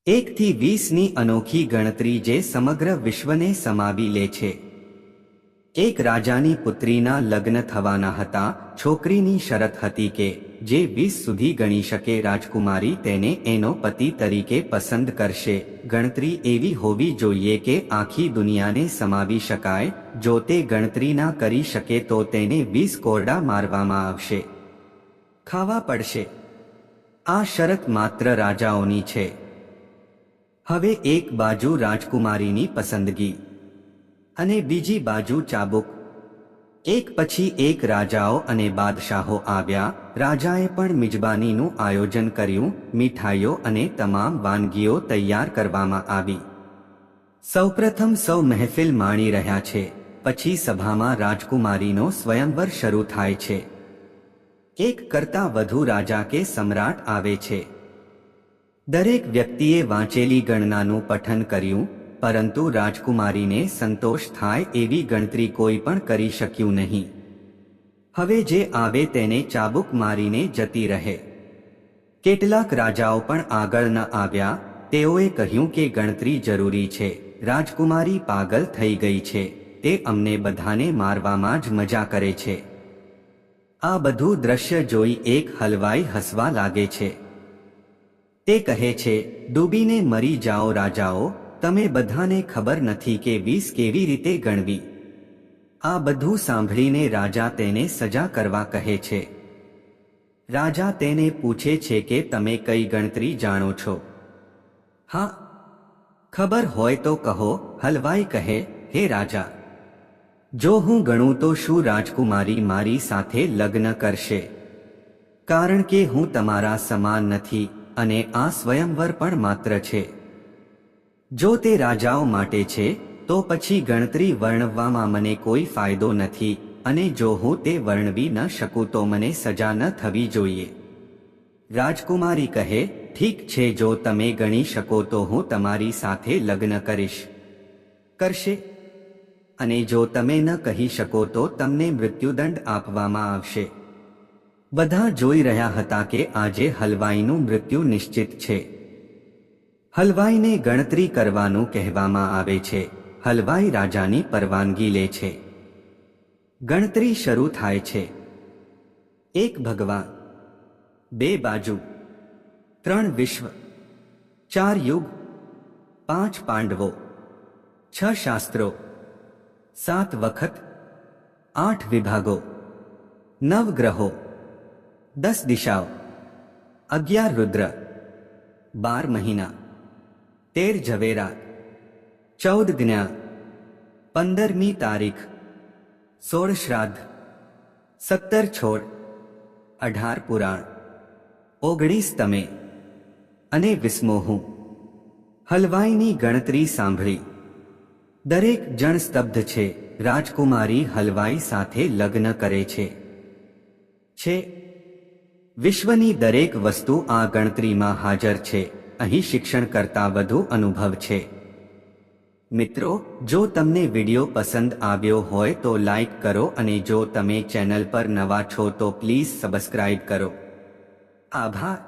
1 થી 20ની અનોખી ગણતરી જે સમગ્ર વિશ્વને સમાવી લે છે। એક રાજાની પુત્રીના લગ્ન થવાના હતા। છોકરીની શરત હતી કે જે 20 સુધી ગણી શકે રાજકુમારી તેને એનો પતિ તરીકે પસંદ કરશે। ગણતરી એવી હોવી જોઈએ કે આખી દુનિયાને સમાવી શકાય। જો તે ગણતરી ના કરી શકે તો તેને 20 કોરડા મારવામાં આવશે, ખાવા પડશે। આ શરત માત્ર રાજાઓની છે। હવે એક બાજુ રાજકુમારીની પસંદગી અને બીજી બાજુ ચાબુક। એક પછી એક રાજાઓ અને બાદશાહો આવ્યા। રાજાએ પણ મિજબાનીનું આયોજન કર્યું। મીઠાઈઓ અને તમામ વાનગીઓ તૈયાર કરવામાં આવી। સૌપ્રથમ સૌ મહેફિલ માણી રહ્યા છે, પછી સભામાં રાજકુમારીનો સ્વયંવર શરૂ થાય છે। એક કરતાં વધુ રાજા કે સમ્રાટ આવે છે। દરેક વ્યક્તિએ વાંચેલી ગણનાનું પઠન કર્યું, પરંતુ રાજકુમારીને સંતોષ થાય એવી ગણતરી કોઈ પણ કરી શક્યું નહીં। હવે જે આવે તેને ચાબુક મારીને જતી રહે। કેટલાક રાજાઓ પણ આગળ ન આવ્યા। તેઓએ કહ્યું કે ગણતરી જરૂરી છે। રાજકુમારી પાગલ થઈ ગઈ છે, તે અમને બધાને મારવામાં જ મજા કરે છે। આ બધું દ્રશ્ય જોઈ એક હલવાઈ હસવા લાગે છે। તે કહે છે, ડૂબીને મરી જાઓ રાજાઓ, તમે બધાને ખબર નથી કે 20 કેવી રીતે ગણવી। આ બધું સાંભળીને રાજા તેને સજા કરવા કહે છે। રાજા તેને પૂછે છે કે તમે કઈ ગણતરી જાણો છો? હા, ખબર હોય તો કહો, હલવાઈ કહે, હે રાજા, જો હું ગણું તો શું રાજકુમારી મારી સાથે લગ્ન કરશે? કારણ કે હું તમારા સમાન નથી અને આ સ્વયંવર પણ માત્ર છે। જો તે રાજાઓ માટે છે તો પછી ગણતરી વર્ણવવામાં મને કોઈ ફાયદો નથી, અને જો હું તે વર્ણવી ન શકું તો મને સજા ન થવી જોઈએ। રાજકુમારી કહે, ઠીક છે, જો તમે ગણી શકો તો હું તમારી સાથે લગ્ન કરશે, અને જો તમે ન કહી શકો તો તમને મૃત્યુદંડ આપવામાં આવશે। બધા જોઈ રહ્યા હતા કે આજે હલવાઈનું મૃત્યુ નિશ્ચિત છે। હલવાઈને ગણતરી કરવાનું કહેવામાં આવે છે। હલવાઈ રાજાની પરવાનગી લે છે। ગણતરી શરૂ થાય છે। 1 ભગવાન, 2 બાજુ, 3 વિશ્વ, 4 યુગ, 5 પાંડવો, 6 શાસ્ત્રો, 7 વખત, 8 વિભાગો, 9 ગ્રહો, 10 દિશાઓ, 11 રુદ્ર, 12 મહિના, 13 ઝવેરાત, 14 જ્ઞા, 15મી તારીખ, 16 શ્રાદ્ધ, 17 છોડ, 18 પુરાણ, 19 તમે અને 20મો હું। હલવાઈની ગણતરી સાંભળી દરેક જણ સ્તબ્ધ છે। રાજકુમારી હલવાઈ સાથે લગ્ન કરે છે। વિશ્વની દરેક વસ્તુ આ ગણતરીમાં હાજર છે। અહીં શિક્ષણ કરતાં વધુ અનુભવ છે। મિત્રો, જો તમને વિડિયો પસંદ આવ્યો હોય તો લાઈક કરો, અને જો તમે ચેનલ પર નવા છો તો પ્લીઝ સબસ્ક્રાઇબ કરો। આભાર।